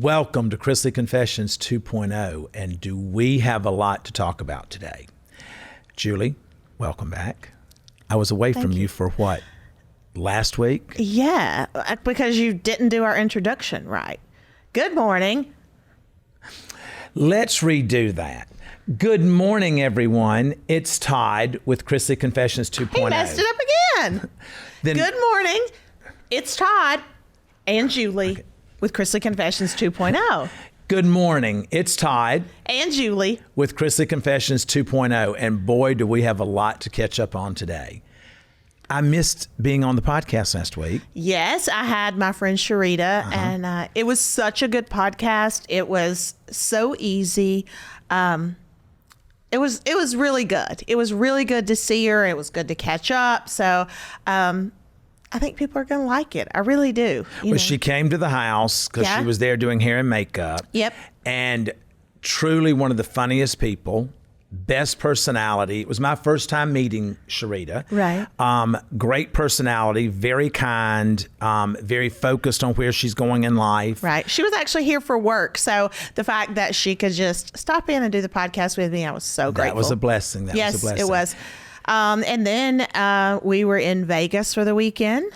Welcome to Chrisley Confessions 2.0, and do we have a lot to talk about today? Julie, welcome back. I was away from you for what, last week? Yeah, because you didn't do our introduction right. Good morning. Let's redo that. Good morning, everyone. It's Todd with Chrisley Confessions 2.0. He messed it up again. Good morning. It's Todd and Julie with Chrisley Confessions 2.0. Good morning. It's Todd and Julie with Chrisley Confessions 2.0. And boy, do we have a lot to catch up on today. I missed being on the podcast last week. Yes, I had my friend Sharita, and it was such a good podcast. It was so easy. It was really good. It was really good to see her. It was good to catch up. So I think people are going to like it. I really do. Well, she came to the house because she was there doing hair and makeup. Yep. And truly one of the funniest people, best personality. It was my first time meeting Sharita. Right. Great personality, very kind, very focused on where she's going in life. Right. She was actually here for work. So the fact that she could just stop in and do the podcast with me, I was so grateful. That was a blessing. Yes, it was. And then we were in Vegas for the weekend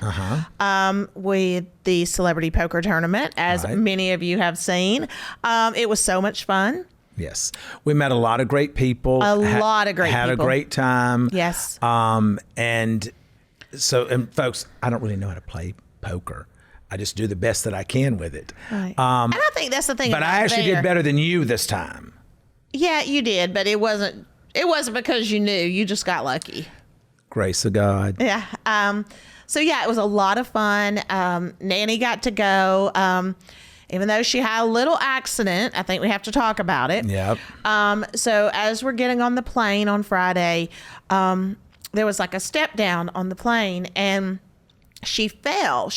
with the celebrity poker tournament, as many of you have seen. It was so much fun. Yes. We met a lot of great people. Had a great time. Yes. And folks, I don't really know how to play poker. I just do the best that I can with it. Right. And I think that's the thing. But I actually did better than you this time. Yeah, you did, but it wasn't because you knew. You just got lucky. Grace of God. Yeah. So yeah, it was a lot of fun. Nanny got to go. Even though she had a little accident, I think we have to talk about it. Yep. So as we're getting on the plane on Friday, there was like a step down on the plane, and she fell.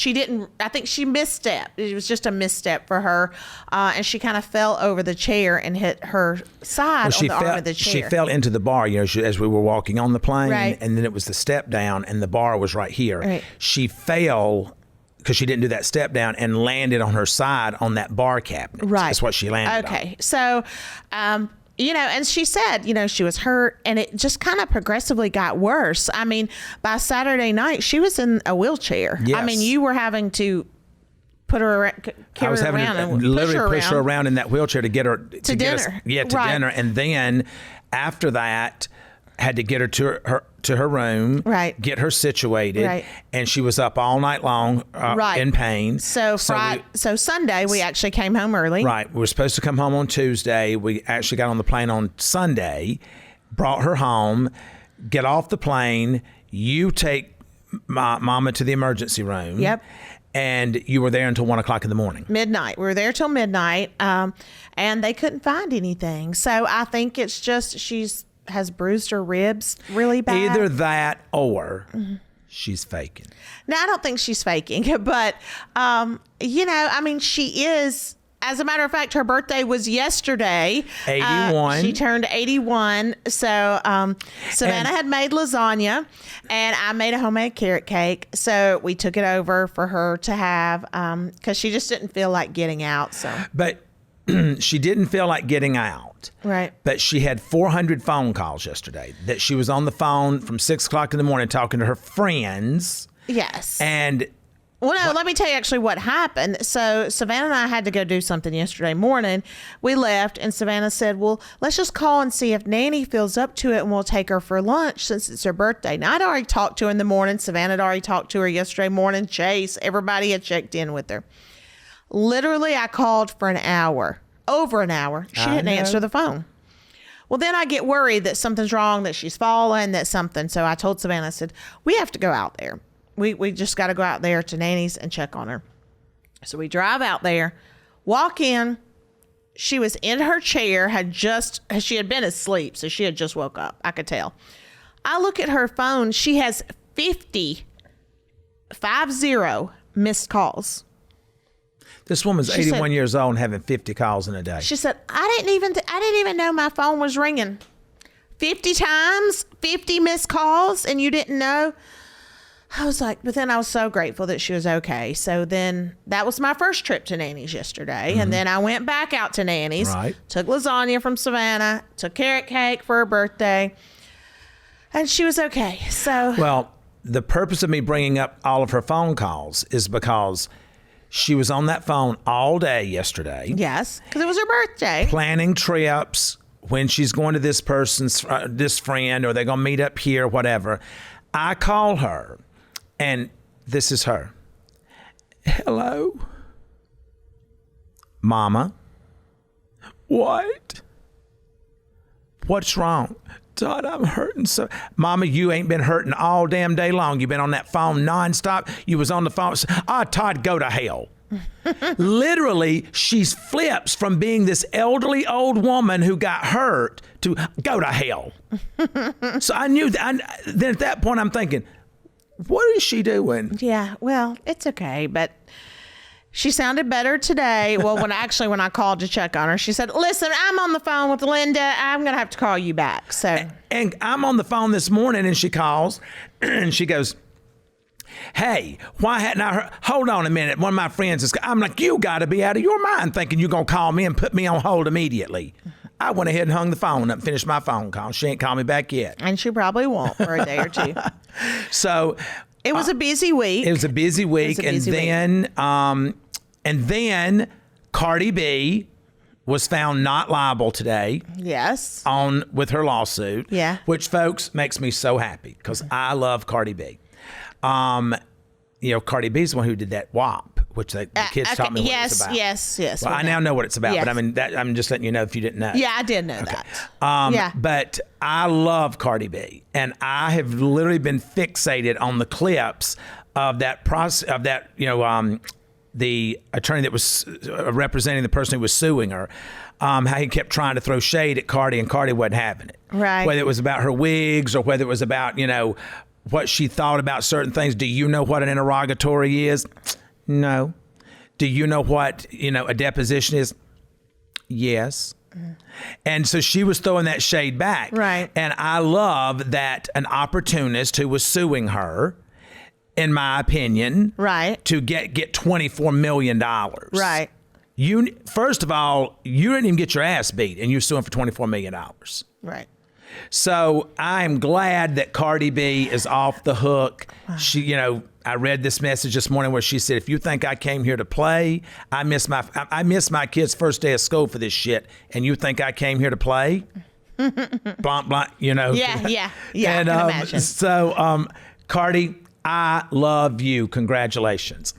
I think she misstepped. It was just a misstep for her. And she kind of fell over the chair and hit her side on the arm of the chair. She fell into the bar, as we were walking on the plane. Right. And then it was the step down, and the bar was right here. Right. She fell because she didn't do that step down and landed on her side on that bar cabinet. Right. That's what she landed on. Okay. So, and she said, she was hurt, and it just kind of progressively got worse. I mean, by Saturday night, she was in a wheelchair. Yes. I mean, you were having to put her around, carry her around, and literally push her around in that wheelchair to get her to dinner. Dinner. And then after that, had to get her to her room, right? Get her situated, right? And she was up all night long, in pain. So Sunday we actually came home early. Right, we were supposed to come home on Tuesday. We actually got on the plane on Sunday, brought her home, get off the plane. You take Mama to the emergency room. Yep. And you were there until 1 o'clock in the morning. Midnight. We were there till midnight, and they couldn't find anything. So I think it's just has bruised her ribs really bad. Either that or she's faking. No, I don't think she's faking, but she is. As a matter of fact, her birthday was yesterday. 81. She turned 81. So Savannah had made lasagna, and I made a homemade carrot cake. So we took it over for her to have because she just didn't feel like getting out. But she didn't feel like getting out. Right. But she had 400 phone calls yesterday that she was on the phone from 6 o'clock in the morning talking to her friends. Yes. And let me tell you actually what happened. So Savannah and I had to go do something yesterday morning. We left, and Savannah said, well, let's just call and see if Nanny feels up to it, and we'll take her for lunch since it's her birthday. Now, I'd already talked to her in the morning. Savannah had already talked to her yesterday morning. Chase, everybody had checked in with her. Literally, I called for an hour, over an hour. She didn't answer the phone. Well, then I get worried that something's wrong, that she's fallen, that something. So I told Savannah, I said, we have to go out there. We just got to go out there to Nanny's and check on her. So we drive out there, walk in. She was in her chair, she had been asleep, so she had just woke up. I could tell. I look at her phone. She has 50 missed calls. This woman's 81 years old and having 50 calls in a day. She said, I didn't even know my phone was ringing. 50 times, 50 missed calls, and you didn't know? I was like, but then I was so grateful that she was okay. So then that was my first trip to Nanny's yesterday. And then I went back out to Nanny's, Right. took lasagna from Savannah, took carrot cake for her birthday, and she was okay. So, Well, the purpose of me bringing up all of her phone calls is because she was on that phone all day yesterday. yes, because it was her birthday. Planning trips, when she's going to this person's, this friend, or they're going to meet up here, whatever. I call her, and this is her. Hello? Mama? What? What's wrong? Todd, I'm hurting so. Mama, you ain't been hurting all damn day long. You've been on that phone nonstop. You was on the phone. Todd, go to hell. Literally, she flips from being this elderly old woman who got hurt to go to hell. So I knew that. Then at that point, I'm thinking, what is she doing? Yeah, well, it's okay, but she sounded better today. Well, when I called to check on her, she said, listen, I'm on the phone with Linda. I'm going to have to call you back. So, And I'm on the phone this morning, and she calls, and she goes, hey, why hadn't I heard? Hold on a minute. One of my friends is, I'm like, you got to be out of your mind thinking you're going to call me and put me on hold immediately. I went ahead and hung the phone up and finished my phone call. She ain't called me back yet. and she probably won't for a day or two. So It was a busy week. it was a busy week. And then Cardi B was found not liable today Yes. with her lawsuit. Yeah. Which, folks, makes me so happy because I love Cardi B. Cardi B's the one who did that WAP, which the kids taught me what it was about. Yes. Well, I now know what it's about, Yes. but I mean, I'm just letting you know if you didn't know. Yeah, I did know that. Yeah. But I love Cardi B, and I have literally been fixated on the clips of that process of that. The attorney that was representing the person who was suing her. How he kept trying to throw shade at Cardi, and Cardi wasn't having it. Right. Whether it was about her wigs or whether it was about what she thought about certain things. Do you know what an interrogatory is? No. Do you know what, a deposition is? Yes. And so she was throwing that shade back. Right. And I love that an opportunist who was suing her, in my opinion, Right. to get $24 million. Right. First of all, you didn't even get your ass beat, and you're suing for $24 million. Right. So I'm glad that Cardi B is off the hook. She, I read this message this morning where she said, if you think I came here to play, I miss my kid's first day of school for this shit, and you think I came here to play? Blanc, blanc, Yeah. I And, can imagine. So, Cardi, I love you. Congratulations.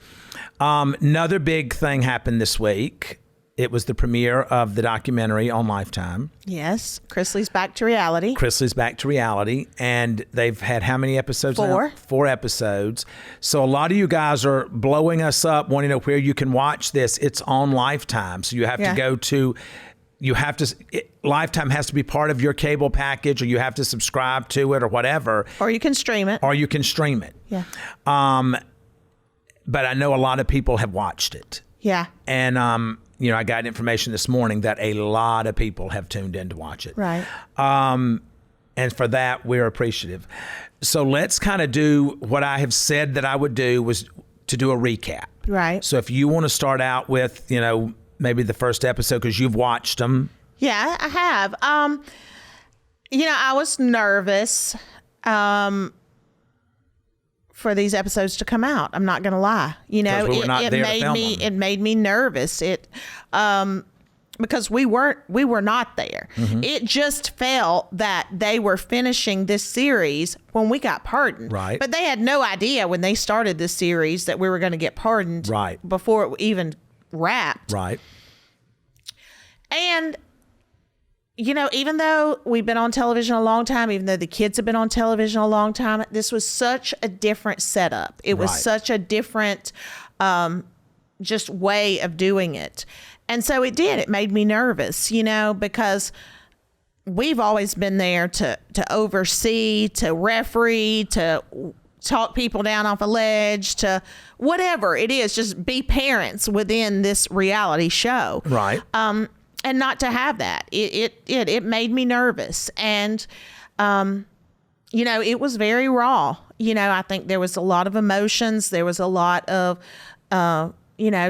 Another big thing happened this week. It was the premiere of the documentary on Lifetime. Yes. Chrisley's back to reality. Chrisley's back to reality, and they've had how many episodes now? 4. 4 episodes. So a lot of you guys are blowing us up, wanting to know where you can watch this. It's on Lifetime, so you have to go to. Lifetime has to be part of your cable package, or you have to subscribe to it, or whatever. Or you can stream it. Yeah. But I know a lot of people have watched it. Yeah. And I got information this morning that a lot of people have tuned in to watch it. Right. And for that, we're appreciative. So let's kind of do what I have said that I would do, was to do a recap. Right. So if you want to start out with, maybe the first episode, because you've watched them. Yeah, I have. I was nervous for these episodes to come out. I'm not going to lie. We were not there to film them. It made me nervous. Because we were not there. Mm-hmm. It just felt that they were finishing this series when we got pardoned. Right. But they had no idea when they started this series that we were going to get pardoned. Right. Before it even wrapped. Right. And even though we've been on television a long time, even though the kids have been on television a long time, this was such a different setup. It was such a different just way of doing it. And so it did. It made me nervous, because we've always been there to oversee, to referee, to talk people down off a ledge, to whatever it is, just be parents within this reality show. Right. And not to have that, it made me nervous. And, it was very raw. I think there was a lot of emotions. There was a lot of,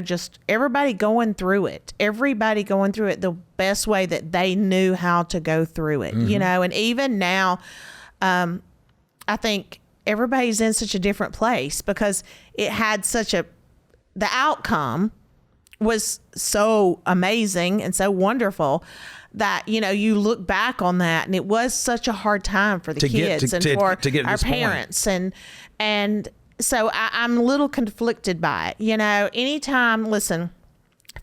just everybody going through it the best way that they knew how to go through it, and even now, I think everybody's in such a different place because it had the outcome was so amazing and so wonderful that, you look back on that and it was such a hard time for the kids and for our parents. And so I'm a little conflicted by it. Anytime, listen,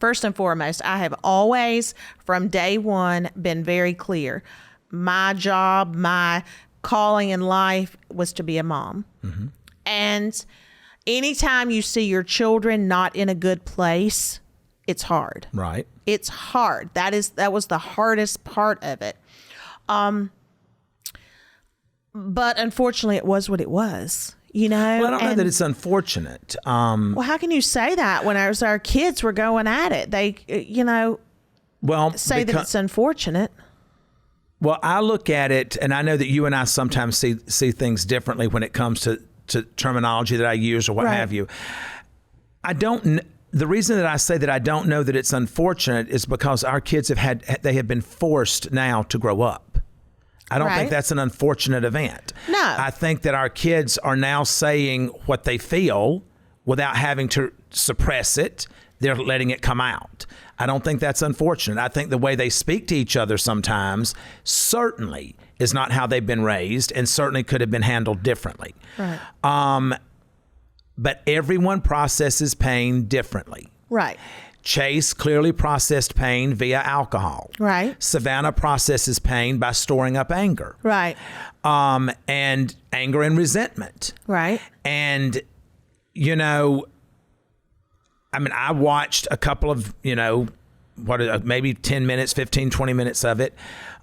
first and foremost, I have always from day one been very clear. My job, my calling in life was to be a mom. Mm-hmm. And anytime you see your children not in a good place, it's hard. Right. It's hard. That was the hardest part of it. But unfortunately it was what it was, Well, I don't know that it's unfortunate. Well, how can you say that when our kids were going at it? They, say that it's unfortunate. Well, I look at it, and I know that you and I sometimes see things differently when it comes to terminology that I use or what have you. The reason that I say that I don't know that it's unfortunate is because our kids have been forced now to grow up. I don't think that's an unfortunate event. No. I think that our kids are now saying what they feel without having to suppress it. They're letting it come out. I don't think that's unfortunate. I think the way they speak to each other sometimes certainly is not how they've been raised and certainly could have been handled differently. Right. But everyone processes pain differently. Right. Chase clearly processed pain via alcohol. Right. Savannah processes pain by storing up anger. Right. And anger and resentment. Right. And, I watched a couple of, maybe 10 minutes, 15, 20 minutes of it.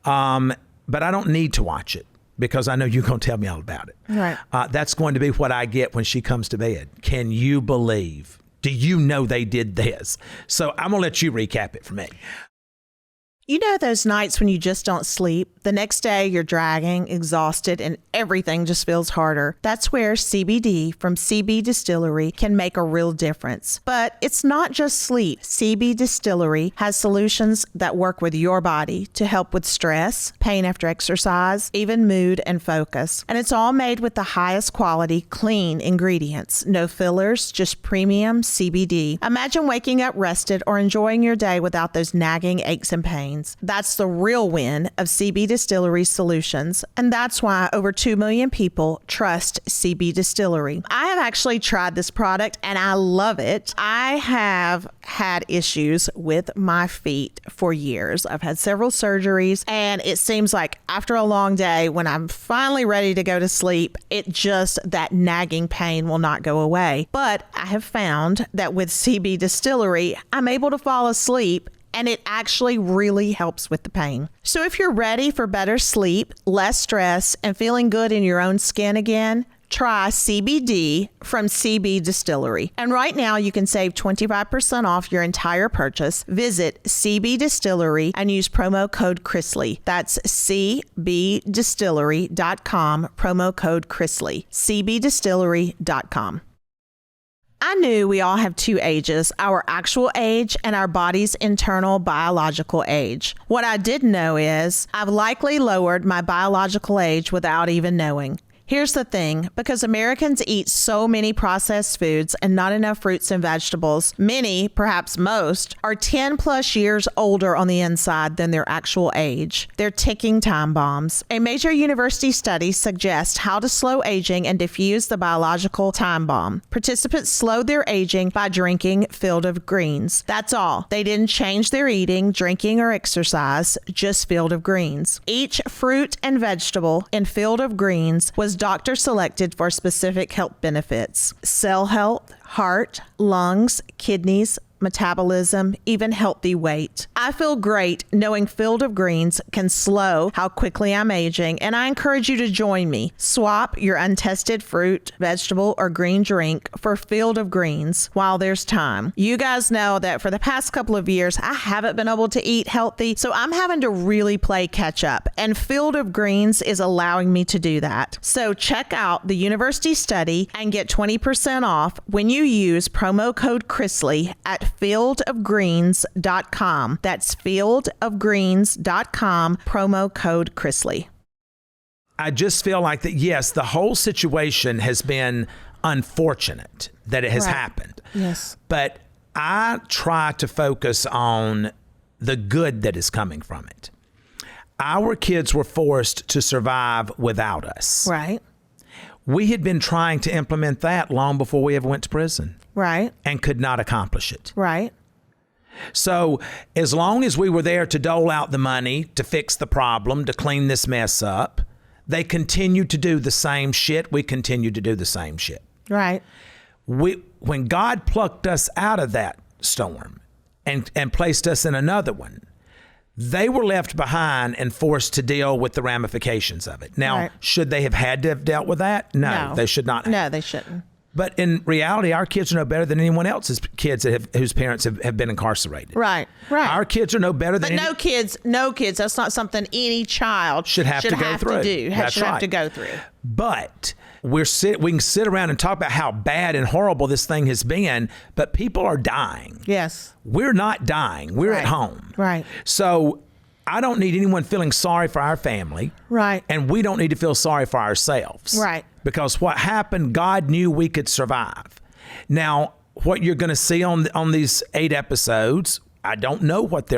But I don't need to watch it because I know you're going to tell me all about it. Right. That's going to be what I get when she comes to bed. Can you believe? Do you know they did this? So I'm going to let you recap it for me. Those nights when you just don't sleep, the next day you're dragging, exhausted, and everything just feels harder. That's where CBD from CB Distillery can make a real difference. But it's not just sleep. CB Distillery has solutions that work with your body to help with stress, pain after exercise, even mood and focus. And it's all made with the highest quality, clean ingredients. No fillers, just premium CBD. Imagine waking up rested or enjoying your day without those nagging aches and pains. That's the real win of CB Distillery solutions, and that's why over 2 million people trust CB Distillery. I have actually tried this product and I love it. I have had issues with my feet for years. I've had several surgeries, and it seems like after a long day, when I'm finally ready to go to sleep, that nagging pain will not go away. But I have found that with CB Distillery, I'm able to fall asleep, and it actually really helps with the pain. So if you're ready for better sleep, less stress, and feeling good in your own skin again, try CBD from CB Distillery. And right now you can save 25% off your entire purchase. Visit CB Distillery and use promo code Chrisley. That's cbdistillery.com, promo code Chrisley, cbdistillery.com. I knew we all have two ages, our actual age and our body's internal biological age. What I didn't know is I've likely lowered my biological age without even knowing. Here's the thing, because Americans eat so many processed foods and not enough fruits and vegetables, many, perhaps most, are 10 plus years older on the inside than their actual age. They're ticking time bombs. A major university study suggests how to slow aging and defuse the biological time bomb. Participants slowed their aging by drinking Field of Greens. That's all. They didn't change their eating, drinking, or exercise, just Field of Greens. Each fruit and vegetable in Field of Greens was doctor selected for specific health benefits: cell health, heart, lungs, kidneys, metabolism, even healthy weight. I feel great knowing Field of Greens can slow how quickly I'm aging, and I encourage you to join me. Swap your untested fruit, vegetable, or green drink for Field of Greens while there's time. You guys know that for the past couple of years, I haven't been able to eat healthy, so I'm having to really play catch up, and Field of Greens is allowing me to do that. So check out the university study and get 20% off when you use promo code Chrisley at fieldofgreens.com. That's fieldofgreens.com, promo code Chrisley. I just feel like that, yes, the whole situation has been unfortunate that it has happened. Yes. But I try to focus on the good that is coming from it. Our kids were forced to survive without us. Right. We had been trying to implement that long before we ever went to prison. Right. And could not accomplish it. Right. So as long as we were there to dole out the money, to fix the problem, to clean this mess up, they continued to do the same shit. We continued to do the same shit. Right. When God plucked us out of that storm and placed us in another one, they were left behind and forced to deal with the ramifications of it. Now, should they have had to have dealt with that? No, they should not have. No, they shouldn't. But in reality, our kids are no better than anyone else's kids whose parents have been incarcerated. Right, right. Our kids are no better than no kids. That's not something any child should have to go through. Should have to go through. But we can sit around and talk about how bad and horrible this thing has been, but people are dying. Yes. We're not dying. We're at home. Right. So I don't need anyone feeling sorry for our family. Right. And we don't need to feel sorry for ourselves. Right. Because what happened, God knew we could survive. Now, what you're going to see on these 8 episodes, I don't know what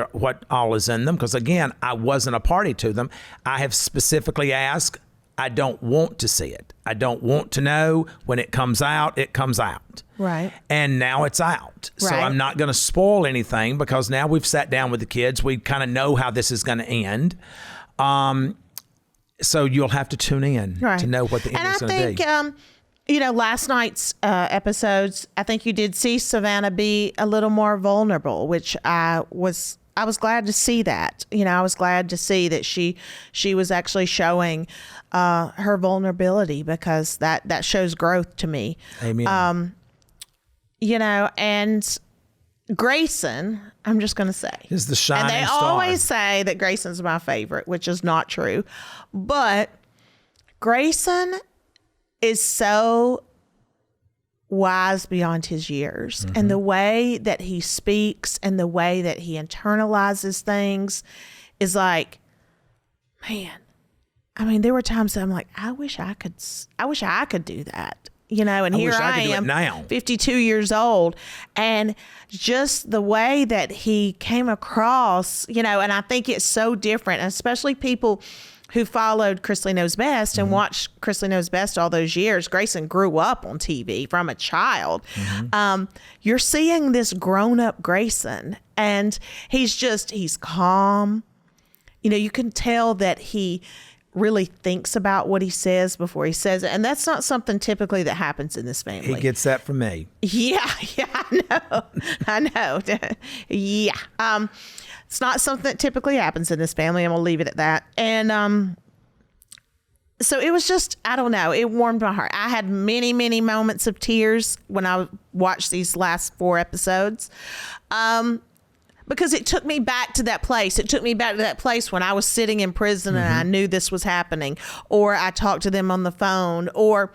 all is in them, because again, I wasn't a party to them. I have specifically asked, I don't want to see it. I don't want to know. When it comes out, it comes out. Right. And now it's out. So I'm not going to spoil anything, because now we've sat down with the kids. We kind of know how this is going to end. So you'll have to tune in to know what the end is going to be. And I think, last night's episodes, I think you did see Savannah be a little more vulnerable, which I was glad to see that. I was glad to see that she was actually showing her vulnerability, because that shows growth to me. Amen. And Grayson, I'm just going to say, is the shining and they star. always say that Grayson's my favorite, which is not true. But Grayson is so wise beyond his years. Mm-hmm. And the way that he speaks and the way that he internalizes things is like, man, I mean, there were times that I'm like, I wish I could do that. And here I am, 52 years old, and just the way that he came across, and I think it's so different, especially people who followed Chrisley Knows Best and watched Chrisley Knows Best all those years. Grayson grew up on TV from a child. Mm-hmm. You're seeing this grown-up Grayson, and he's calm. You can tell that he really thinks about what he says before he says it. And that's not something typically that happens in this family. He gets that from me. Yeah, I know. Yeah. It's not something that typically happens in this family. I'm going to leave it at that. And so it was just, I don't know, it warmed my heart. I had many, many moments of tears when I watched these last 4 episodes. Because it took me back to that place. It took me back to that place when I was sitting in prison and I knew this was happening, or I talked to them on the phone, or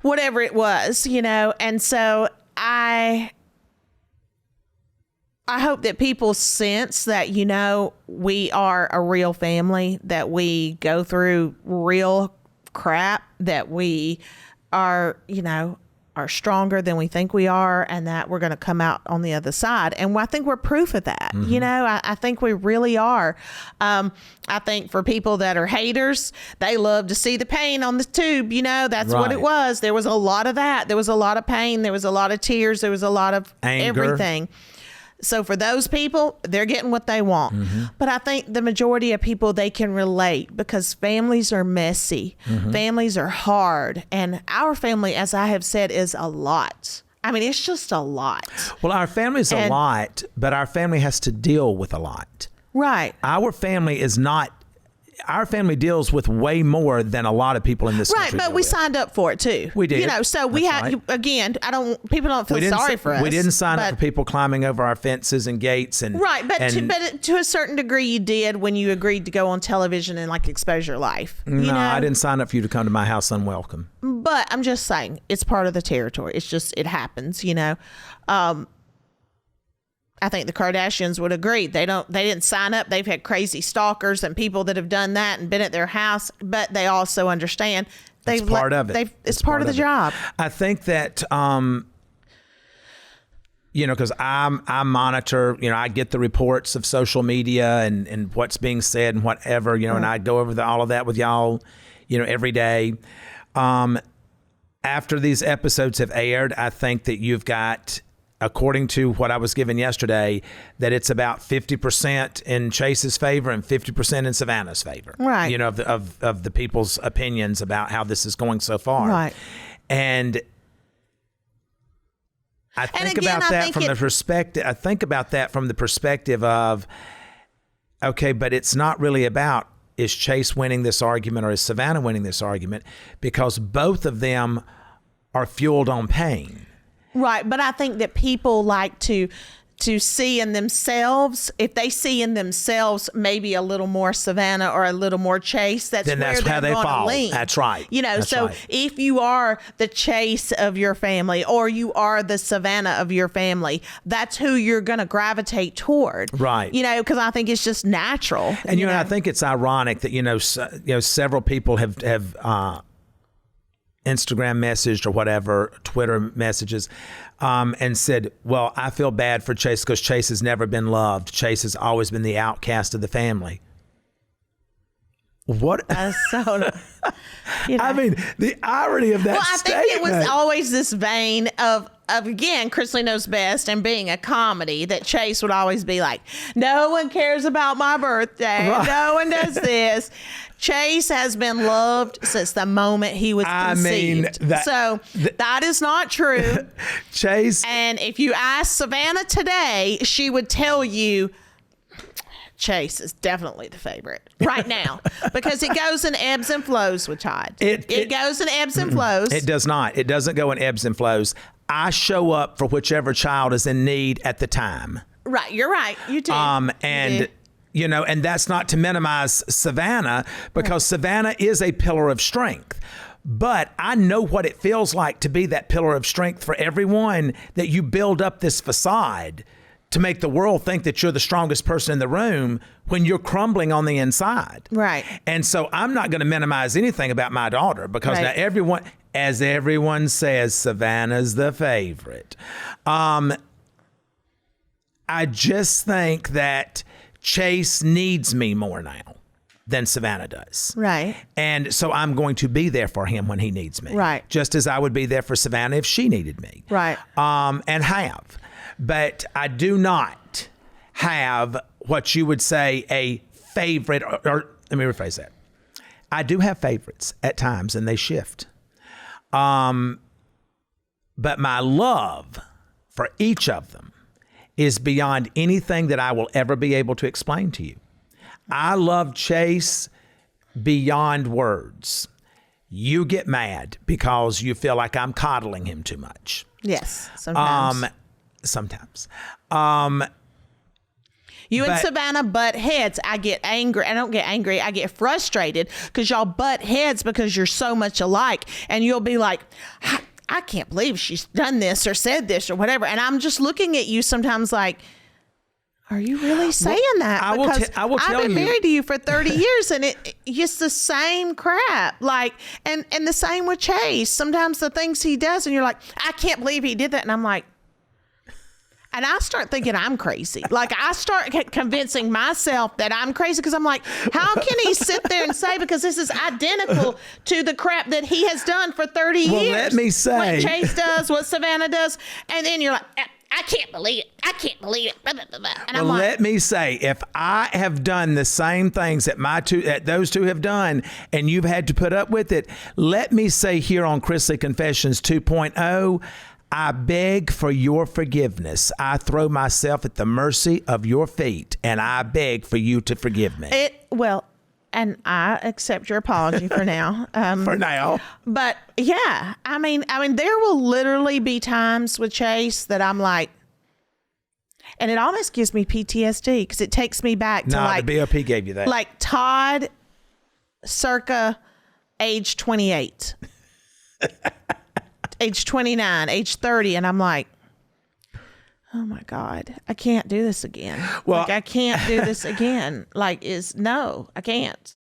whatever it was, And so I hope that people sense that, we are a real family, that we go through real crap, that we are, are stronger than we think we are, and that we're going to come out on the other side. And I think we're proof of that. Mm-hmm. I think we really are. I think for people that are haters, they love to see the pain on the tube. That's what it was. There was a lot of that. There was a lot of pain. There was a lot of tears. There was a lot of anger. Everything. So for those people, they're getting what they want. Mm-hmm. But I think the majority of people, they can relate, because families are messy. Mm-hmm. Families are hard. And our family, as I have said, is a lot. I mean, it's just a lot. Well, our family's a lot, but our family has to deal with a lot. Right. Our family deals with way more than a lot of people in this country. Right, but we signed up for it too. We did. So we had, right. Again, people don't feel sorry for us. We didn't sign up for people climbing over our fences and gates and right, but to a certain degree you did when you agreed to go on television and like expose your life. I didn't sign up for you to come to my house unwelcome. But I'm just saying, it's part of the territory. It's just, it happens, I think the Kardashians would agree. They didn't sign up. They've had crazy stalkers and people that have done that and been at their house, but they also understand it's part of it. It's part of the job. I think that, because I monitor, I get the reports of social media and what's being said and whatever, and I go over all of that with y'all, every day. After these episodes have aired, I think that you've got, according to what I was given yesterday, that it's about 50% in Chase's favor and 50% in Savannah's favor. Right. Of the people's opinions about how this is going so far. Right. And I think about that from the perspective of, okay, but it's not really about, is Chase winning this argument or is Savannah winning this argument? Because both of them are fueled on pain. Right, but I think that people like to see in themselves, if they see in themselves maybe a little more Savannah or a little more Chase, that's how they fall. Lean. That's right. If you are the Chase of your family or you are the Savannah of your family, that's who you're going to gravitate toward. Right. Because I think it's just natural. And I think it's ironic that several people have Instagram messaged or whatever, Twitter messages, and said, well, I feel bad for Chase because Chase has never been loved. Chase has always been the outcast of the family. What? I mean, the irony of that statement. I think it was always this vein of again, Chrisley knows best, and being a comedy, that Chase would always be like, no one cares about my birthday. Right. No one does this. Chase has been loved since the moment he was conceived. That is not true. Chase. And if you ask Savannah today, she would tell you Chase is definitely the favorite right now because it goes in ebbs and flows with Todd. It goes in ebbs and flows. It does not. It doesn't go in ebbs and flows. I show up for whichever child is in need at the time. Right. You're right. You do. And that's not to minimize Savannah because Savannah is a pillar of strength. But I know what it feels like to be that pillar of strength for everyone, that you build up this facade to make the world think that you're the strongest person in the room when you're crumbling on the inside. Right. And so I'm not going to minimize anything about my daughter because now everyone says Savannah's the favorite. I just think that Chase needs me more now than Savannah does. Right. And so I'm going to be there for him when he needs me. Right. Just as I would be there for Savannah if she needed me. Right. And have. But I do not have what you would say a favorite, or let me rephrase that. I do have favorites at times and they shift. But my love for each of them is beyond anything that I will ever be able to explain to you. I love Chase beyond words. You get mad because you feel like I'm coddling him too much. Yes, sometimes. You and Savannah butt heads. I get angry. I don't get angry. I get frustrated because y'all butt heads because you're so much alike. And you'll be like, I can't believe she's done this or said this or whatever. And I'm just looking at you sometimes like, are you really saying that? I will tell you. I've been married to you for 30 years and it's just the same crap. Like, and the same with Chase. Sometimes the things he does and you're like, I can't believe he did that. And I'm like, and I start thinking I'm crazy. Like I start convincing myself that I'm crazy because I'm like, how can he sit there and say, because this is identical to the crap that he has done for 30 years. Well, let me say. What Chase does, what Savannah does. And then you're like, I can't believe it. I can't believe it. And I'm like, let me say, if I have done the same things that those two have done, and you've had to put up with it, let me say here on Chrisley Confessions 2.0, I beg for your forgiveness. I throw myself at the mercy of your feet, and I beg for you to forgive me. And I accept your apology for now. For now. But yeah, I mean, there will literally be times with Chase that I'm like, and it almost gives me PTSD because it takes me back to like the BOP gave you that. Like Todd, circa age 28, age 29, age 30, and I'm like, oh my God, I can't do this again. Well, I can't do this again. No, I can't.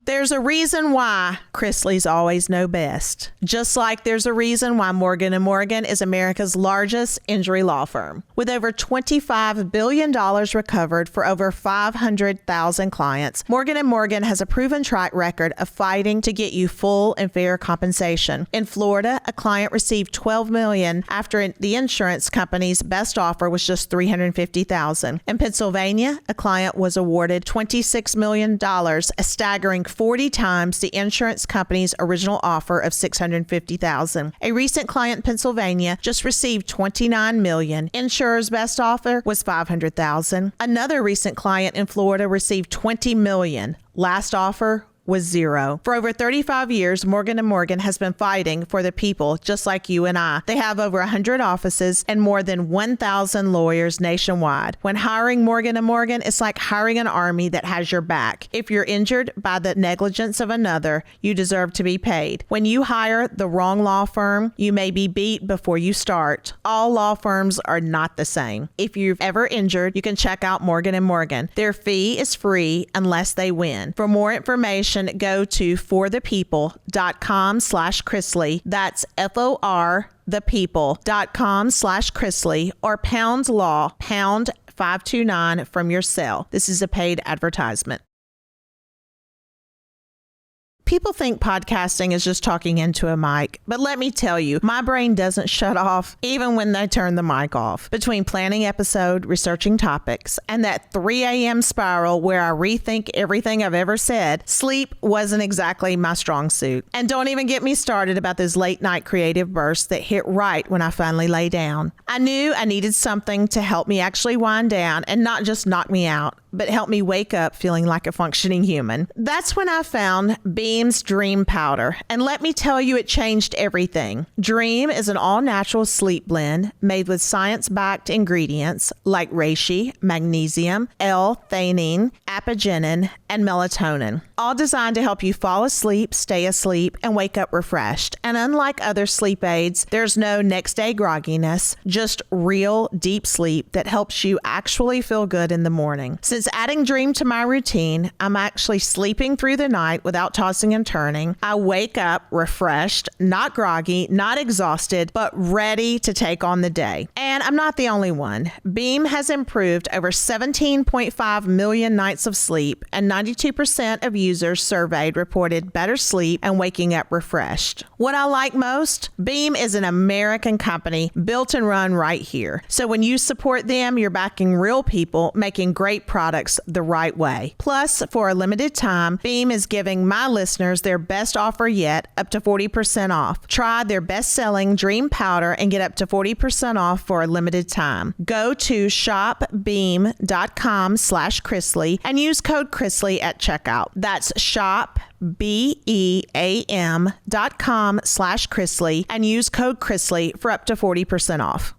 There's a reason why Chrisleys always know best. Just like there's a reason why Morgan & Morgan is America's largest injury law firm. With over $25 billion recovered for over 500,000 clients, Morgan & Morgan has a proven track record of fighting to get you full and fair compensation. In Florida, a client received $12 million after the insurance company's best offer was just $350,000. In Pennsylvania, a client was awarded $26 million, a staggering 40 times the insurance company's original offer of $650,000. A recent client in Pennsylvania just received $29 million. Insurer's best offer was $500,000. Another recent client in Florida received $20 million. Last offer was zero. For over 35 years, Morgan & Morgan has been fighting for the people just like you and I. They have over 100 offices and more than 1,000 lawyers nationwide. When hiring Morgan & Morgan, it's like hiring an army that has your back. If you're injured by the negligence of another, you deserve to be paid. When you hire the wrong law firm, you may be beat before you start. All law firms are not the same. If you've ever injured, you can check out Morgan & Morgan. Their fee is free unless they win. For more information, go to forthepeople.com/Chrisley. That's forthepeople.com/Chrisley or pound law pound 529 from your cell. This is a paid advertisement. People think podcasting is just talking into a mic, but let me tell you, my brain doesn't shut off even when they turn the mic off. Between planning episode, researching topics, and that 3 a.m. spiral where I rethink everything I've ever said, sleep wasn't exactly my strong suit. And don't even get me started about those late night creative bursts that hit right when I finally lay down. I knew I needed something to help me actually wind down and not just knock me out, but help me wake up feeling like a functioning human. That's when I found Beam's Dream Powder. And let me tell you, it changed everything. Dream is an all-natural sleep blend made with science-backed ingredients like reishi, magnesium, L-theanine, apigenin, and melatonin, all designed to help you fall asleep, stay asleep, and wake up refreshed. And unlike other sleep aids, there's no next day grogginess, just real deep sleep that helps you actually feel good in the morning. Since adding Dream to my routine, I'm actually sleeping through the night without tossing and turning. I wake up refreshed, not groggy, not exhausted, but ready to take on the day. And I'm not the only one. Beam has improved over 17.5 million nights of sleep, and 92% of users surveyed reported better sleep and waking up refreshed. What I like most? Beam is an American company built and run right here. So when you support them, you're backing real people making great products the right way. Plus, for a limited time, Beam is giving my listeners their best offer yet, up to 40% off. Try their best-selling Dream Powder and get up to 40% off for a limited time. Go to shopbeam.com/Chrisley and use code Chrisley at checkout. That's shopbeam.com/Chrisley and use code Chrisley for up to 40% off.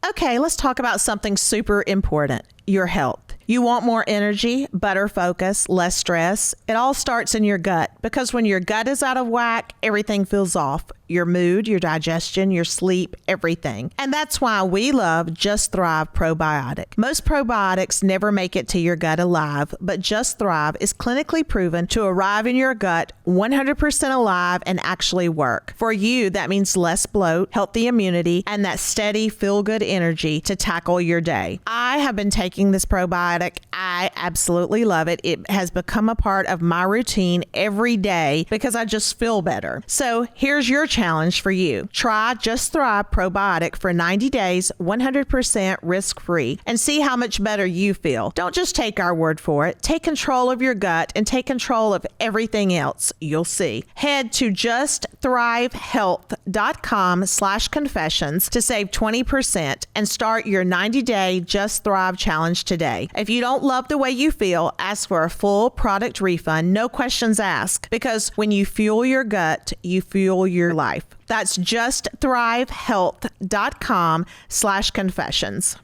Okay, let's talk about something super important, your health. You want more energy, better focus, less stress. It all starts in your gut, because when your gut is out of whack, everything feels off. Your mood, your digestion, your sleep, everything. And that's why we love Just Thrive Probiotic. Most probiotics never make it to your gut alive, but Just Thrive is clinically proven to arrive in your gut 100% alive and actually work. For you, that means less bloat, healthy immunity, and that steady, feel-good energy to tackle your day. I have been taking this probiotic probiotic. I absolutely love it. It has become a part of my routine every day because I just feel better. So here's your challenge for you. Try Just Thrive Probiotic for 90 days, 100% risk-free, and see how much better you feel. Don't just take our word for it. Take control of your gut and take control of everything else. You'll see. Head to justthrivehealth.com/confessions to save 20% and start your 90-day Just Thrive challenge today. If you don't love the way you feel, ask for a full product refund, no questions asked, because when you fuel your gut, you fuel your life. That's justthrivehealth.com/confessions.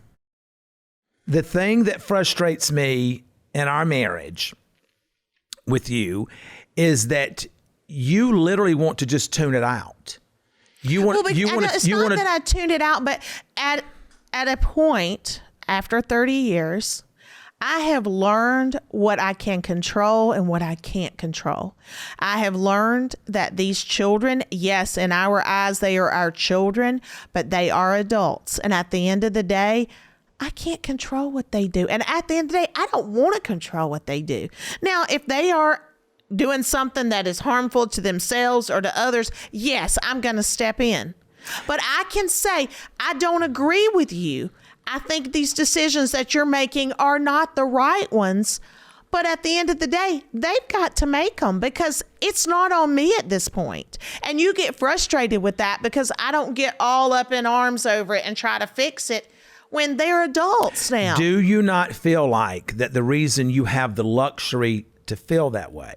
The thing that frustrates me in our marriage with you is that you literally want to just tune it out. You want It's not that I tuned it out, but at a point after 30 years, I have learned what I can control and what I can't control. I have learned that these children, yes, in our eyes, they are our children, but they are adults. And at the end of the day, I can't control what they do. And at the end of the day, I don't want to control what they do. Now, if they are doing something that is harmful to themselves or to others, yes, I'm going to step in. But I can say, I don't agree with you. I think these decisions that you're making are not the right ones. But at the end of the day, they've got to make them because it's not on me at this point. And you get frustrated with that because I don't get all up in arms over it and try to fix it when they're adults now. Do you not feel like that the reason you have the luxury to feel that way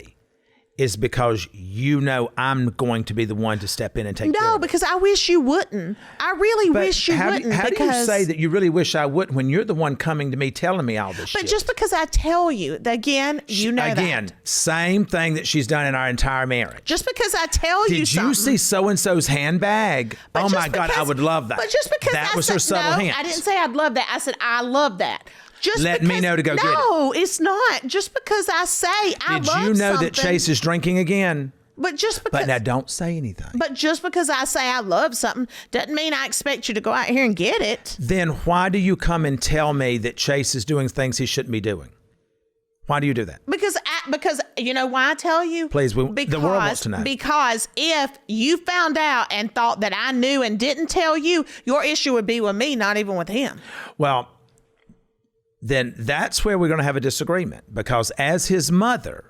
is because you know I'm going to be the one to step in and take care of it? No, because I wish you wouldn't. I really wish you wouldn't. How do you say that you really wish I wouldn't when you're the one coming to me telling me all this shit? But just because I tell you, again, you know that. Again, same thing that she's done in our entire marriage. Just because I tell you something. Did you see so-and-so's handbag? Oh my God, I would love that. But just because that was her subtle hint. I didn't say I'd love that. I said I love that. Let me know to go get it. No, it's not. Just because I say I love something. Did you know that Chase is drinking again? But just because. But now don't say anything. But just because I say I love something doesn't mean I expect you to go out here and get it. Then why do you come and tell me that Chase is doing things he shouldn't be doing? Why do you do that? Because you know why I tell you? Please, the world wants to know. Because if you found out and thought that I knew and didn't tell you, your issue would be with me, not even with him. Well, then that's where we're going to have a disagreement, because as his mother,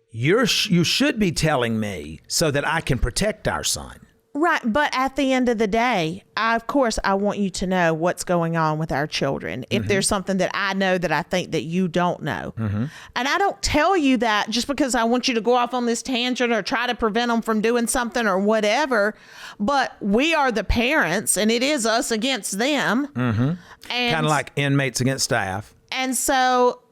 you should be telling me so that I can protect our son. Right. But at the end of the day, of course, I want you to know what's going on with our children. If there's something that I know that I think that you don't know. And I don't tell you that just because I want you to go off on this tangent or try to prevent them from doing something or whatever. But we are the parents and it is us against them. And kind of like inmates against staff. And so,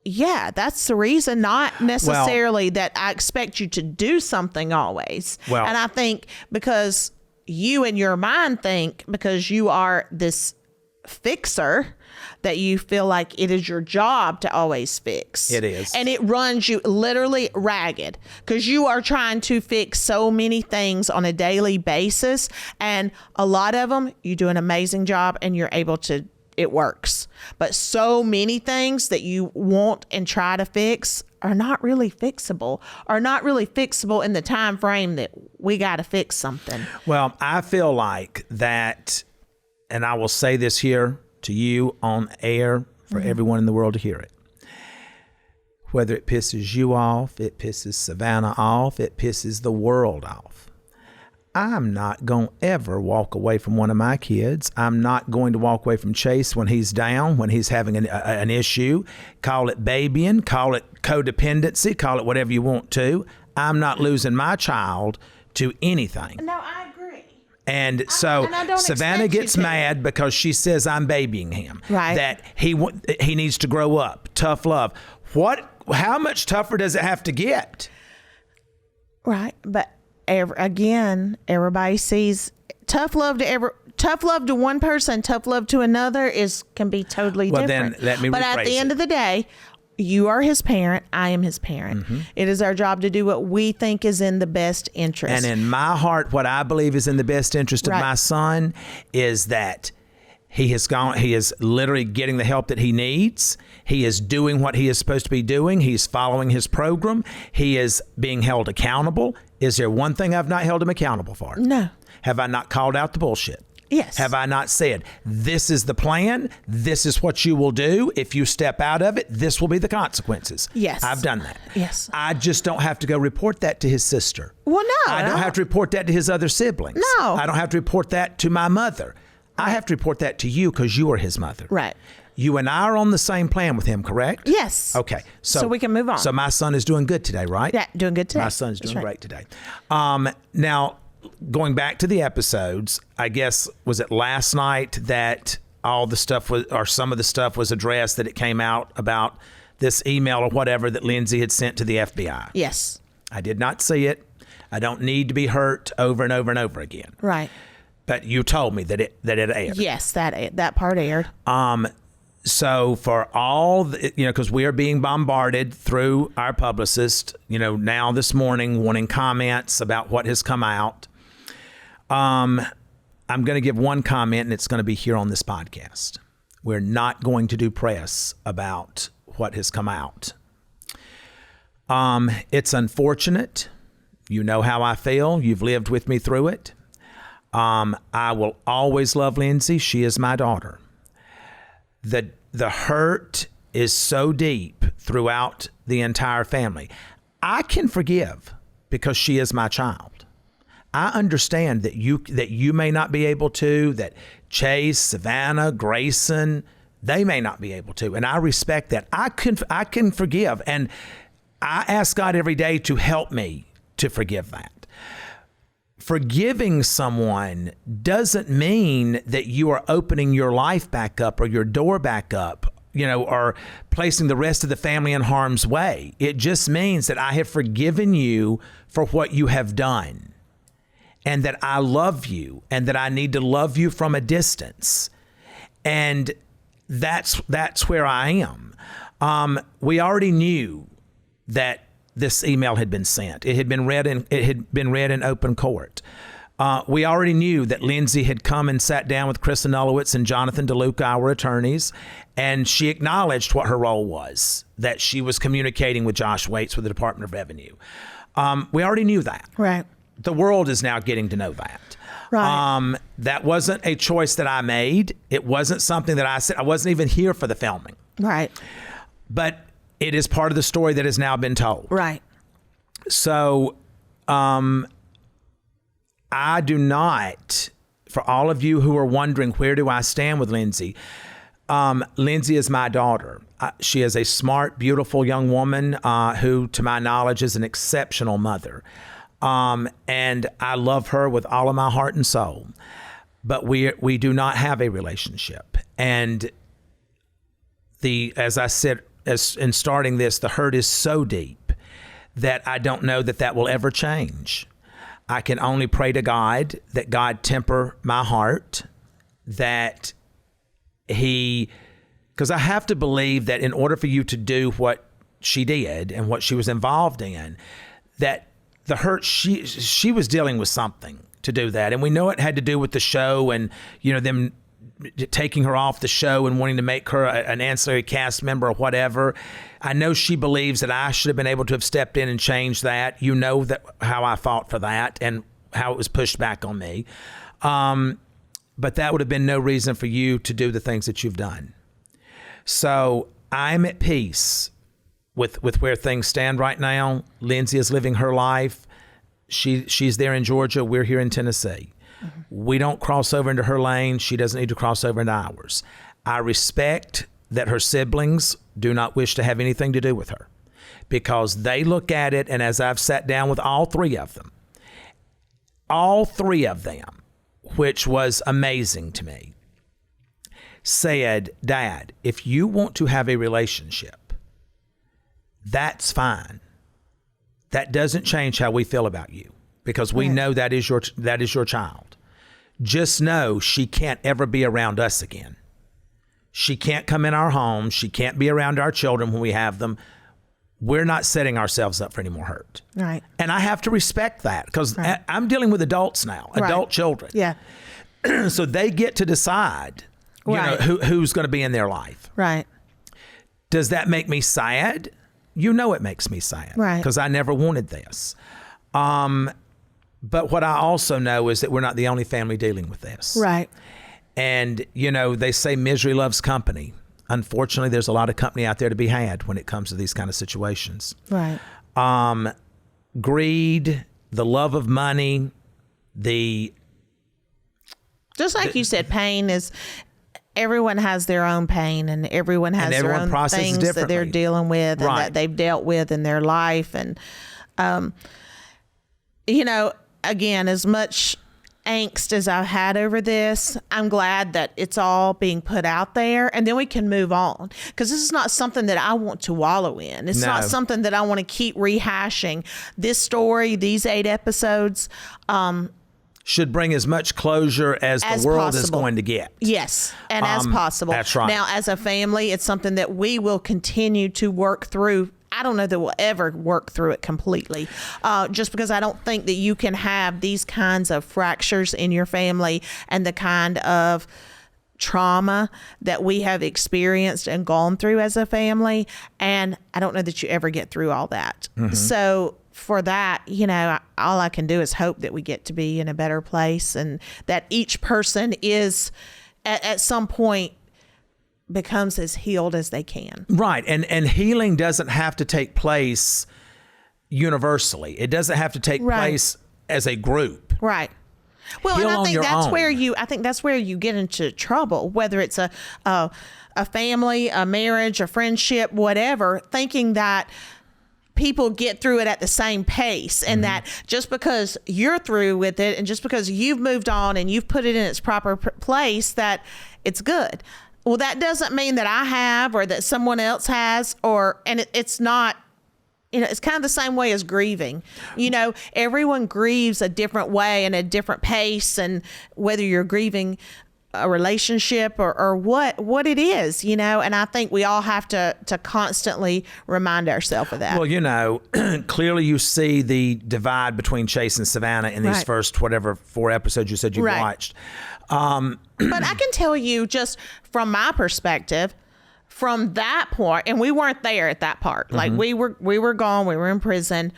yeah, that's the reason, not necessarily that I expect you to do something always. Well, and I think because you in your mind think because you are this fixer that you feel like it is your job to always fix. It is. And it runs you literally ragged because you are trying to fix so many things on a daily basis. And a lot of them, you do an amazing job and you're able to, it works. But so many things that you want and try to fix are not really fixable, in the time frame that we got to fix something. Well, I feel like that, and I will say this here to you on air for everyone in the world to hear it. Whether it pisses you off, it pisses Savannah off, it pisses the world off. I'm not going to ever walk away from one of my kids. I'm not going to walk away from Chase when he's down, when he's having an issue. Call it babying, call it codependency, call it whatever you want to. I'm not losing my child to anything. No, I agree. And so Savannah gets mad because she says I'm babying him. Right. That he needs to grow up. Tough love. How much tougher does it have to get? Right. But again, everybody sees tough love to one person, tough love to another can be totally different. Then let me rephrase it. But at the end of the day, you are his parent. I am his parent. It is our job to do what we think is in the best interest. And in my heart, what I believe is in the best interest of my son is that He is literally getting the help that he needs. He is doing what he is supposed to be doing. He's following his program. He is being held accountable. Is there one thing I've not held him accountable for? No. Have I not called out the bullshit? Yes. Have I not said, this is the plan, this is what you will do, if you step out of it, this will be the consequences? Yes. I've done that. Yes. I just don't have to go report that to his sister. Well, no. I don't have to report that to his other siblings. No. I don't have to report that to my mother. I have to report that to you because you are his mother. Right. You and I are on the same plan with him, correct? Yes. Okay. So we can move on. So my son is doing good today, right? Yeah, doing good today. My son's doing great today. Now, going back to the episodes, I guess, was it last night that all the stuff was, or some of the stuff was addressed, that it came out about this email or whatever that Lindsey had sent to the FBI? Yes. I did not see it. I don't need to be hurt over and over and over again. Right. But you told me that it aired. Yes, that part aired. So for all, because we are being bombarded through our publicist, now this morning wanting comments about what has come out. I'm going to give one comment, and it's going to be here on this podcast. We're not going to do press about what has come out. It's unfortunate. You know how I feel. You've lived with me through it. I will always love Lindsey. She is my daughter. The hurt is so deep throughout the entire family. I can forgive because she is my child. I understand that you may not be able to, that Chase, Savannah, Grayson, they may not be able to, and I respect that. I can forgive, and I ask God every day to help me to forgive that. Forgiving someone doesn't mean that you are opening your life back up or your door back up, or placing the rest of the family in harm's way. It just means that I have forgiven you for what you have done, and that I love you, and that I need to love you from a distance. And that's where I am. We already knew that this email had been sent. It had been read in open court. We already knew that Lindsey had come and sat down with Chris Anulowitz and Jonathan DeLuca, our attorneys, and she acknowledged what her role was, that she was communicating with Josh Waits with the Department of Revenue. We already knew that. Right. The world is now getting to know that. Right. That wasn't a choice that I made. It wasn't something that I said. I wasn't even here for the filming. Right. But it is part of the story that has now been told. Right. So I do not, for all of you who are wondering, where do I stand with Lindsey? Lindsey is my daughter. She is a smart, beautiful young woman who, to my knowledge, is an exceptional mother. And I love her with all of my heart and soul. But we do not have a relationship. And as I said, in starting this, the hurt is so deep that I don't know that will ever change. I can only pray to God that God temper my heart, that because I have to believe that in order for you to do what she did and what she was involved in, that the hurt, she was dealing with something to do that. And we know it had to do with the show and, them taking her off the show and wanting to make her an ancillary cast member or whatever. I know she believes that I should have been able to have stepped in and changed that. You know that how I fought for that and how it was pushed back on me. But that would have been no reason for you to do the things that you've done. So I'm at peace with where things stand right now. Lindsey is living her life. She's there in Georgia. We're here in Tennessee. Mm-hmm. We don't cross over into her lane. She doesn't need to cross over into ours. I respect that her siblings do not wish to have anything to do with her because they look at it, and as I've sat down with all three of them, which was amazing to me, said, Dad, if you want to have a relationship, that's fine. That doesn't change how we feel about you because we know that is your child. Just know she can't ever be around us again. She can't come in our home. She can't be around our children when we have them. We're not setting ourselves up for any more hurt. Right. And I have to respect that because I'm dealing with adults now, adult children. Yeah. So they get to decide Right. who's going to be in their life. Right. Does that make me sad? It makes me sad. Right. Because I never wanted this. But what I also know is that we're not the only family dealing with this. Right. And, they say misery loves company. Unfortunately, there's a lot of company out there to be had when it comes to these kind of situations. Right. Greed, the love of money, just like you said, pain is, everyone has their own pain, and everyone has their own things that they're dealing with and that they've dealt with in their life. And, again, as much angst as I've had over this, I'm glad that it's all being put out there, and then we can move on, because this is not something that I want to wallow in. It's not something that I want to keep rehashing. This story, these 8 episodes, should bring as much closure as the world is going to get. Yes, and as possible. That's right. Now, as a family, it's something that we will continue to work through. I don't know that we'll ever work through it completely, just because I don't think that you can have these kinds of fractures in your family and the kind of trauma that we have experienced and gone through as a family. And I don't know that you ever get through all that. Mm-hmm. So for that, all I can do is hope that we get to be in a better place, and that each person is at some point becomes as healed as they can. Right. And healing doesn't have to take place universally. It doesn't have to take place as a group. Right. Well, and I think that's where you get into trouble, whether it's a family, a marriage, a friendship, whatever, thinking that people get through it at the same pace, and that just because you're through with it and just because you've moved on and you've put it in its proper place, that it's good. Well, that doesn't mean that I have, or that someone else has, it's not, it's kind of the same way as grieving. Everyone grieves a different way and a different pace, and whether you're grieving a relationship or what it is, and I think we all have to constantly remind ourselves of that. Well, clearly you see the divide between Chase and Savannah in these first 4 episodes you said you watched. But I can tell you, just from my perspective, from that point, and we weren't there at that part. Like we were gone, we were in prison.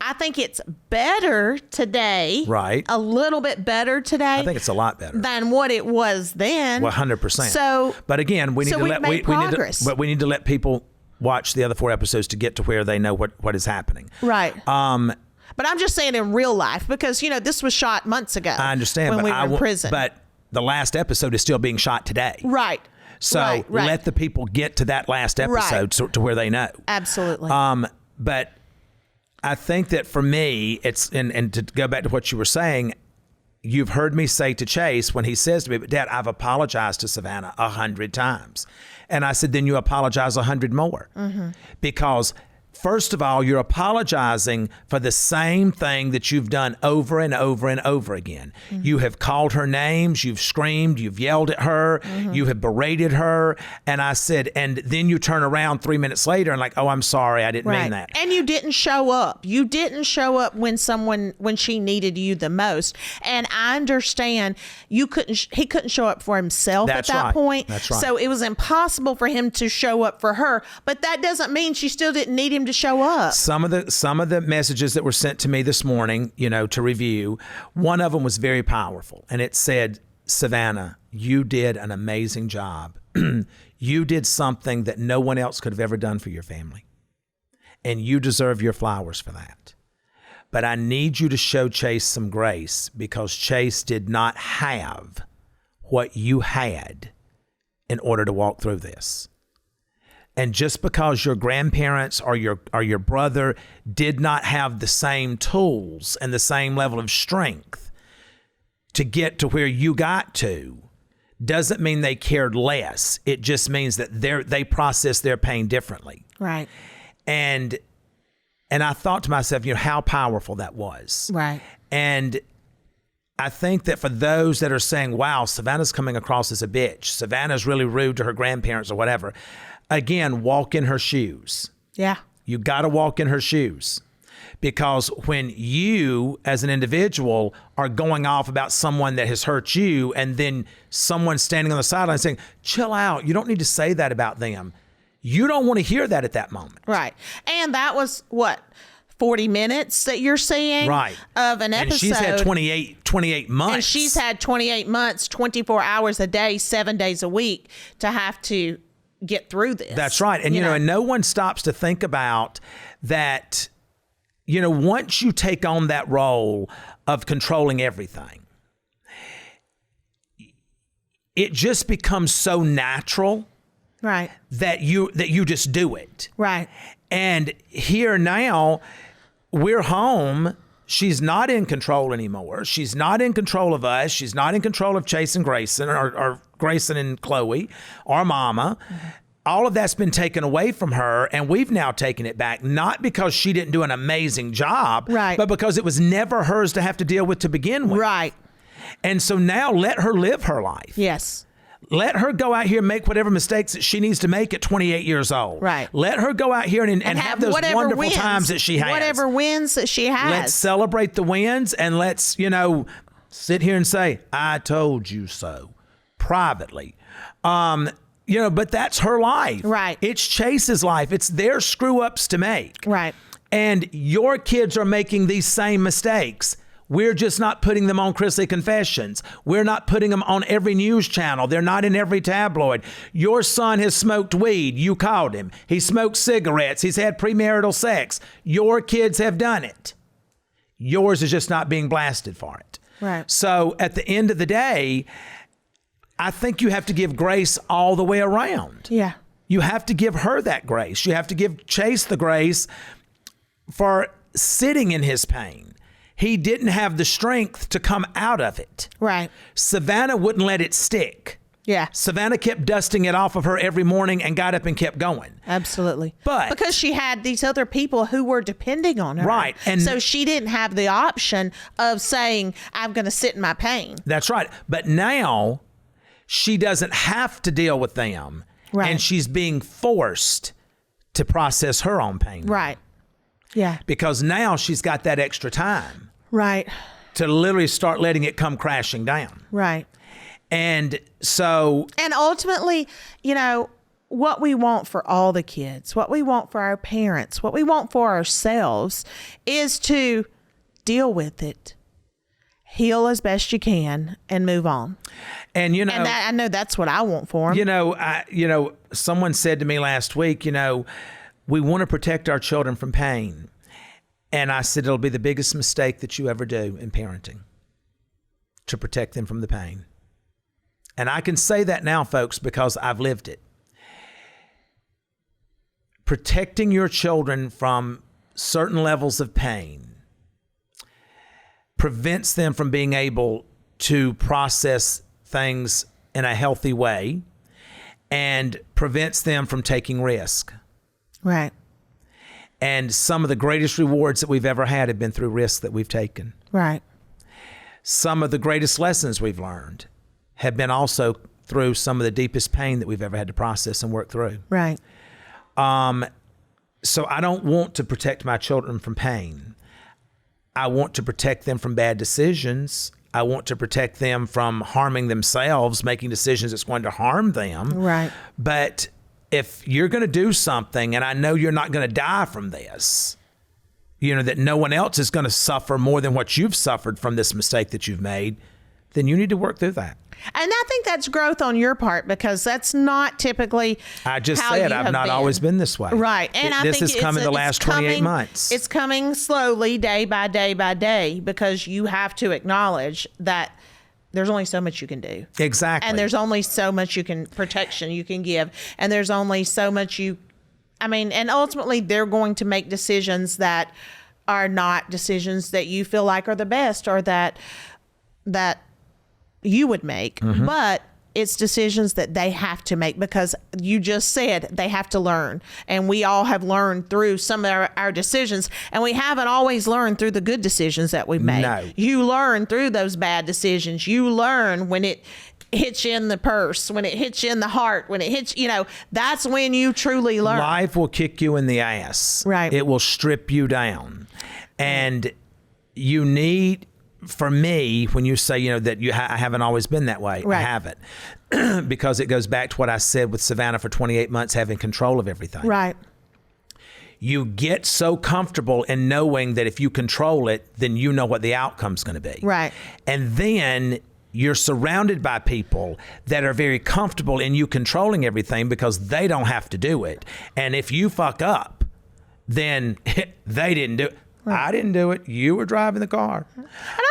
I think it's better today. Right. A little bit better today. I think it's a lot better than what it was then. 100%. So, but again, we need to let people watch the other 4 episodes to get to where they know what is happening. Right. But I'm just saying in real life, because, this was shot months ago. I understand. When we were in prison. But the last episode is still being shot today. Right. So let the people get to that last episode to where they know. Absolutely. But I think that for me, it's, and to go back to what you were saying, you've heard me say to Chase when he says to me, "But Dad, I've apologized to Savannah 100 times. And I said, then you apologize 100 more. Mm-hmm. Because first of all, you're apologizing for the same thing that you've done over and over and over again. Mm-hmm. You have called her names, you've screamed, you've yelled at her, you have berated her. And I said, and then you turn around 3 minutes later and like, oh, I'm sorry, I didn't mean that. And you didn't show up. You didn't show up when she needed you the most. And I understand he couldn't show up for himself at that point. That's right. So it was impossible for him to show up for her. But that doesn't mean she still didn't need him to show up. Some of the messages that were sent to me this morning, to review, one of them was very powerful, and it said, "Savannah, you did an amazing job. You did something that no one else could have ever done for your family, and you deserve your flowers for that. But I need you to show Chase some grace, because Chase did not have what you had in order to walk through this. And just because your grandparents or your brother did not have the same tools and the same level of strength to get to where you got to, doesn't mean they cared less. It just means that they process their pain differently." Right. And I thought to myself, how powerful that was. Right. And I think that for those that are saying, wow, Savannah's coming across as a bitch, Savannah's really rude to her grandparents or whatever, again, walk in her shoes. Yeah. You got to walk in her shoes. Because when you, as an individual, are going off about someone that has hurt you, and then someone standing on the sideline saying, chill out, you don't need to say that about them. You don't want to hear that at that moment. Right. And that was, 40 minutes that you're seeing right. of an episode. And she's had 28 months. And she's had 28 months, 24 hours a day, 7 days a week to have to get through this. That's right. And, and no one stops to think about that. Once you take on that role of controlling everything, it just becomes so natural, right? That you just do it, right? And here now, we're home. She's not in control anymore. She's not in control of us. She's not in control of Chase and Grayson, or Grayson and Chloe, or Mama. Mm-hmm. All of that's been taken away from her, and we've now taken it back, not because she didn't do an amazing job, right, but because it was never hers to have to deal with to begin with. Right. And so now let her live her life. Yes. Let her go out here and make whatever mistakes that she needs to make at 28 years old. Right. Let her go out here and have those wonderful wins, times that she has. Whatever wins that she has. Let's celebrate the wins, and let's, sit here and say, I told you so, privately. But that's her life. Right. It's Chase's life. It's their screw-ups to make. Right. And your kids are making these same mistakes. We're just not putting them on Chrisley Confessions. We're not putting them on every news channel. They're not in every tabloid. Your son has smoked weed. You called him. He smoked cigarettes. He's had premarital sex. Your kids have done it. Yours is just not being blasted for it. Right. So at the end of the day, I think you have to give grace all the way around. Yeah. You have to give her that grace. You have to give Chase the grace for sitting in his pain. He didn't have the strength to come out of it. Right. Savannah wouldn't let it stick. Yeah. Savannah kept dusting it off of her every morning and got up and kept going. Absolutely. But because she had these other people who were depending on her. Right. And so she didn't have the option of saying, I'm going to sit in my pain. That's right. But now she doesn't have to deal with them. Right. And she's being forced to process her own pain. Right. Yeah. Because now she's got that extra time. Right. To literally start letting it come crashing down. Right. And so. And ultimately, what we want for all the kids, what we want for our parents, what we want for ourselves is to deal with it, heal as best you can, and move on. And I know that's what I want for them. Someone said to me last week, we want to protect our children from pain. And I said, it'll be the biggest mistake that you ever do in parenting, to protect them from the pain. And I can say that now, folks, because I've lived it. Protecting your children from certain levels of pain prevents them from being able to process things in a healthy way, and prevents them from taking risk. Right. And some of the greatest rewards that we've ever had have been through risks that we've taken. Right. Some of the greatest lessons we've learned have been also through some of the deepest pain that we've ever had to process and work through. Right. So I don't want to protect my children from pain. I want to protect them from bad decisions. I want to protect them from harming themselves, making decisions that's going to harm them. Right. But if you're going to do something, and I know you're not going to die from this, that no one else is going to suffer more than what you've suffered from this mistake that you've made, then you need to work through that. And I think that's growth on your part, because that's not typically I just said I've not always been this way. Right. And I think this has come in the last 28 months. It's coming slowly, day by day by day, because you have to acknowledge that there's only so much you can do. Exactly. And there's only so much protection you can give. And there's only so much and ultimately they're going to make decisions that are not decisions that you feel like are the best, or that you would make. Mm-hmm. But it's decisions that they have to make, because you just said they have to learn. And we all have learned through some of our decisions, and we haven't always learned through the good decisions that we've made. No. You learn through those bad decisions. You learn when it hits you in the purse, when it hits you in the heart, when it hits, that's when you truly learn. Life will kick you in the ass. Right. It will strip you down. And you need, for me, when you say, that I haven't always been that way, Right. I haven't. Because it goes back to what I said with Savannah for 28 months, having control of everything. Right. You get so comfortable in knowing that if you control it, then you know what the outcome's going to be. Right. And then you're surrounded by people that are very comfortable in you controlling everything because they don't have to do it. And if you fuck up, then they didn't do it. Right. I didn't do it. You were driving the car. And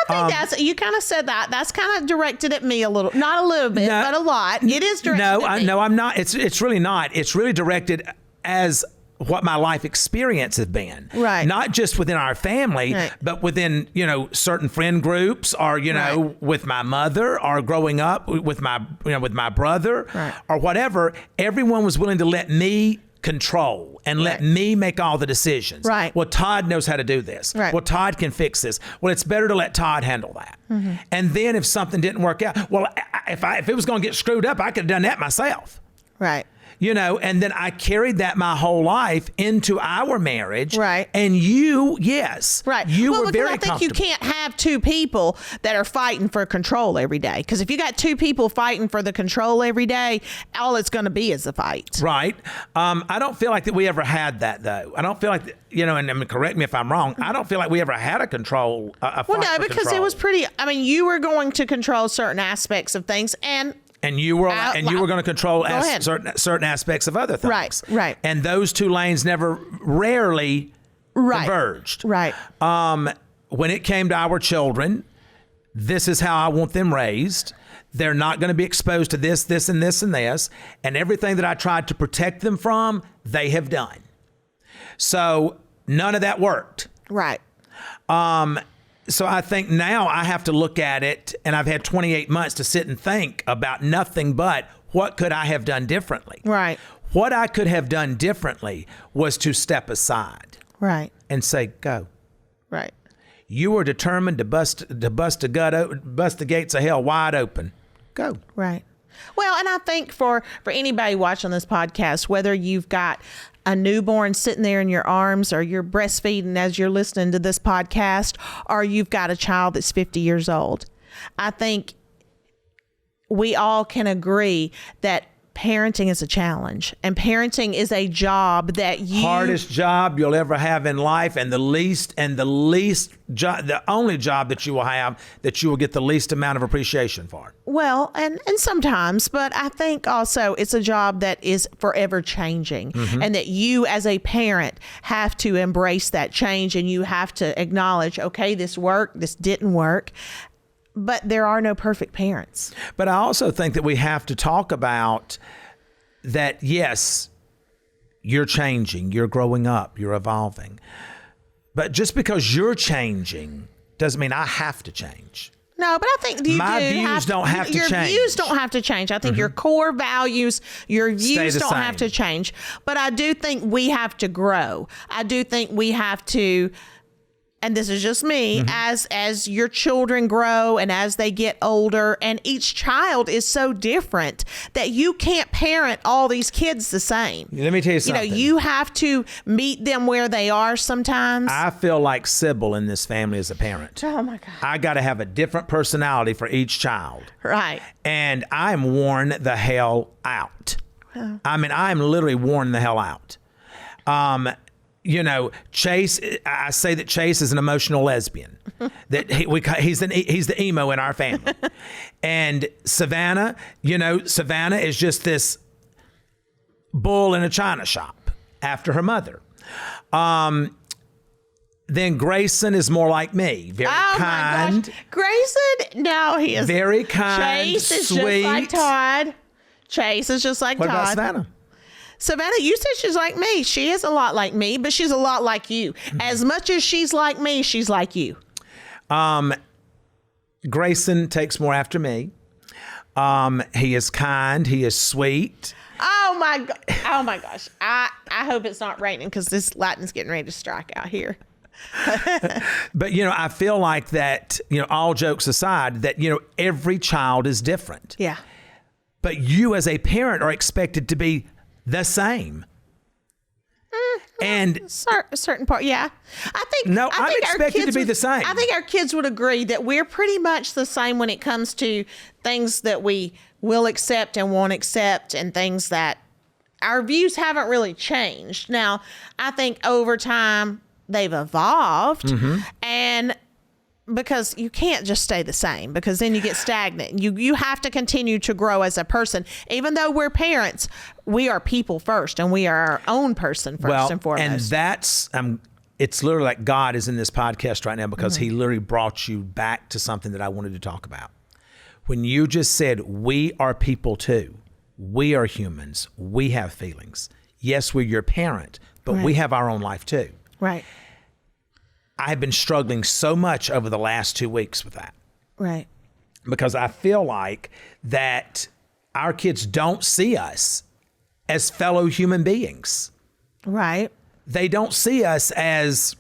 I think you kind of said that's kind of directed at me a little, not a little bit, but a lot. It is directed at me. No, I'm not. It's really not. It's really directed as what my life experience has been. Right. Not just within our family, right. but within, certain friend groups or, right. with my mother or growing up with my, with my brother right. or whatever. Everyone was willing to let me control and let right. me make all the decisions. Right. Well, Todd knows how to do this. Right. Well, Todd can fix this. Well, it's better to let Todd handle that. Mm-hmm. And then if something didn't work out, well, if it was going to get screwed up, I could have done that myself. Right. And then I carried that my whole life into our marriage. Right. And you, yes. Right. You were very I think comfortable. you can't have two people that are fighting for control every day. Because if you got two people fighting for the control every day, all it's going to be is a fight. Right. I don't feel like that we ever had that, though. I don't feel like, and correct me if I'm wrong, I don't feel like we ever had a control, a fight Well, no, for because control. it was pretty, you were going to control certain aspects of things and you were going to control certain aspects of other things. Right, right. And those two lanes rarely converged. Right. When it came to our children, this is how I want them raised. They're not going to be exposed to this, this, and this, and this. And everything that I tried to protect them from, they have done. So none of that worked. Right. So I think now I have to look at it, and I've had 28 months to sit and think about nothing but what could I have done differently? Right. What I could have done differently was to step aside. Right. And say, go. Right. You were determined to bust the gates of hell wide open. Go. Right. Well, and I think for anybody watching this podcast, whether you've got a newborn sitting there in your arms or you're breastfeeding as you're listening to this podcast, or you've got a child that's 50 years old, I think we all can agree that parenting is a challenge, and parenting is a job that hardest job you'll ever have in life, and the only job that you will have that you will get the least amount of appreciation for. Well, and sometimes, but I think also it's a job that is forever changing, mm-hmm. and that you as a parent have to embrace that change, and you have to acknowledge, okay, this worked, this didn't work. But there are no perfect parents. But I also think that we have to talk about that, yes, you're changing, you're growing up, you're evolving. But just because you're changing doesn't mean I have to change. No, but I think my views don't have to change. Your views don't have to change. I think your core values, your views don't have to change. But I do think we have to grow. I do think we have to, and this is just me, as your children grow and as they get older, and each child is so different that you can't parent all these kids the same. Let me tell you something. You have to meet them where they are sometimes. I feel like Sybil in this family as a parent. Oh my God. I got to have a different personality for each child. Right. And I'm worn the hell out. Oh. I'm literally worn the hell out. Chase, I say that Chase is an emotional lesbian, that he's the emo in our family. And Savannah, Savannah is just this bull in a china shop after her mother. Then Grayson is more like me, very kind. My gosh. Grayson, no, he is very kind, Chase is sweet. Just like Todd. Chase is just like What Todd. What about Savannah? Savannah, you said she's like me. She is a lot like me, but she's a lot like you. As much as she's like me, she's like you. Grayson takes more after me. He is kind. He is sweet. Oh my gosh. I hope it's not raining because this lightning's getting ready to strike out here. But, I feel like that, all jokes aside, that, every child is different. Yeah. But you as a parent are expected to be the same. And a certain part, yeah. I think I'm expected to be the same. I think our kids would agree that we're pretty much the same when it comes to things that we will accept and won't accept, and things that our views haven't really changed. Now, I think over time they've evolved, and because you can't just stay the same, because then you get stagnant. You have to continue to grow as a person. Even though we're parents, we are people first, and we are our own person first and foremost. And that's it's literally like God is in this podcast right now, because he literally brought you back to something that I wanted to talk about. When you just said, we are people too. We are humans. We have feelings. Yes, we're your parent, but we have our own life too. Right. I have been struggling so much over the last 2 weeks with that. Right. Because I feel like that our kids don't see us as fellow human beings. Right. They don't see us as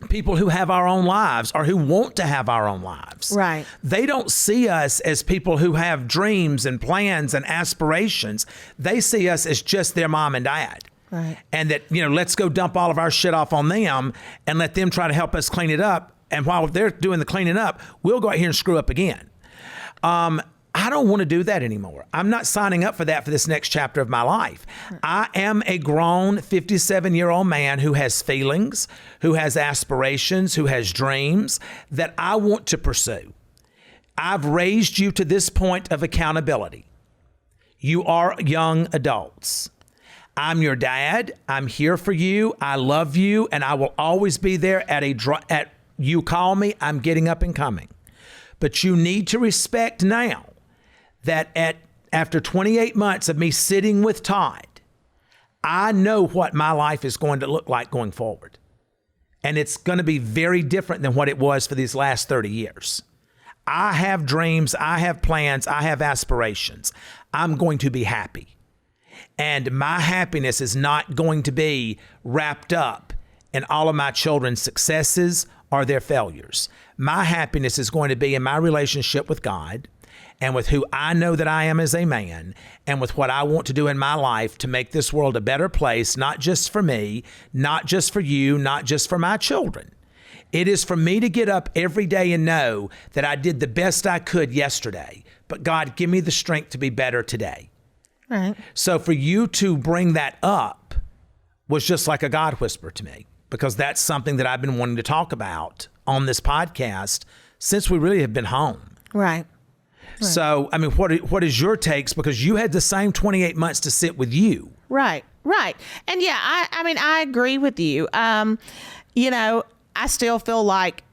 people who have our own lives or who want to have our own lives. Right. They don't see us as people who have dreams and plans and aspirations. They see us as just their mom and dad. Right. And that, let's go dump all of our shit off on them and let them try to help us clean it up. And while they're doing the cleaning up, we'll go out here and screw up again. I don't want to do that anymore. I'm not signing up for that for this next chapter of my life. I am a grown 57-year-old man who has feelings, who has aspirations, who has dreams that I want to pursue. I've raised you to this point of accountability. You are young adults. I'm your dad. I'm here for you. I love you, and I will always be there at you call me, I'm getting up and coming. But you need to respect now that after 28 months of me sitting with Todd, I know what my life is going to look like going forward. And it's going to be very different than what it was for these last 30 years. I have dreams. I have plans. I have aspirations. I'm going to be happy. And my happiness is not going to be wrapped up in all of my children's successes or their failures. My happiness is going to be in my relationship with God and with who I know that I am as a man, and with what I want to do in my life to make this world a better place, not just for me, not just for you, not just for my children. It is for me to get up every day and know that I did the best I could yesterday, but God, give me the strength to be better today. Right. So for you to bring that up was just like a God whisper to me, because that's something that I've been wanting to talk about on this podcast since we really have been home. Right. So, I mean, what is your takes? Because you had the same 28 months to sit with you. Right. And yeah, I agree with you. I still feel like,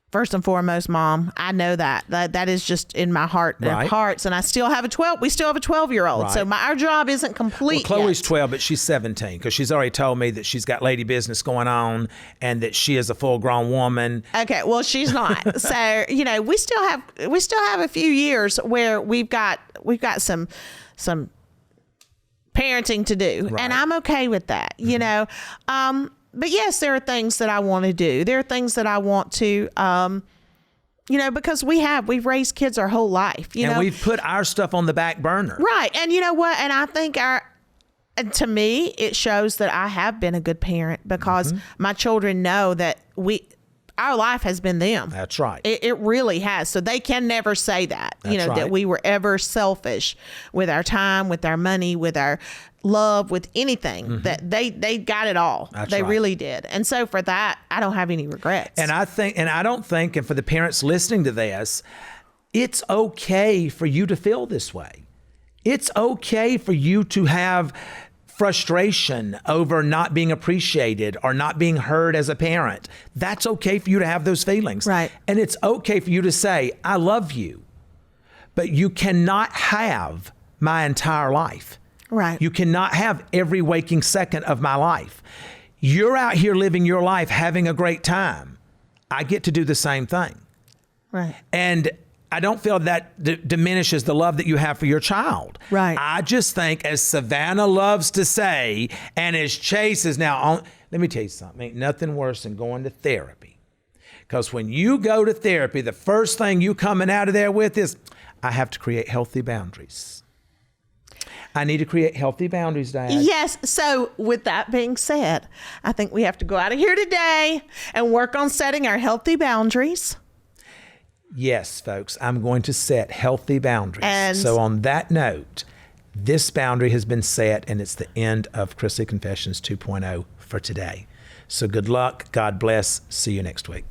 first and foremost, Mom, I know that is just in my heart of hearts. And we still have a 12-year-old. Right. So our job isn't complete Well, Chloe's yet. 12, but she's 17, because she's already told me that she's got lady business going on and that she is a full-grown woman. Okay, well, she's not. So, we still have a few years where we've got some parenting to do. Right. And I'm okay with that, But yes, there are things that I want to do. There are things that I want to, because we've raised kids our whole life, And we've put our stuff on the back burner. Right. And you know what? And I think to me, it shows that I have been a good parent, because my children know that our life has been them. That's right. It really has. So they can never say that, That's right. that we were ever selfish with our time, with our money, with our love, with anything. That they got it all. That's they right. really did. And so for that, I don't have any regrets. And I don't think, and for the parents listening to this, it's okay for you to feel this way. It's okay for you to have frustration over not being appreciated or not being heard as a parent. That's okay for you to have those feelings. Right. And it's okay for you to say, I love you, but you cannot have my entire life. Right. You cannot have every waking second of my life. You're out here living your life, having a great time. I get to do the same thing. Right. And I don't feel that diminishes the love that you have for your child. Right. I just think, as Savannah loves to say, and as Chase is now on, let me tell you something, ain't nothing worse than going to therapy. Because when you go to therapy, the first thing you coming out of there with is, I have to create healthy boundaries. I need to create healthy boundaries, Dad. Yes. So with that being said, I think we have to go out of here today and work on setting our healthy boundaries. Yes, folks, I'm going to set healthy boundaries. And so on that note, this boundary has been set, and it's the end of Chrisley Confessions 2.0 for today. So good luck. God bless. See you next week.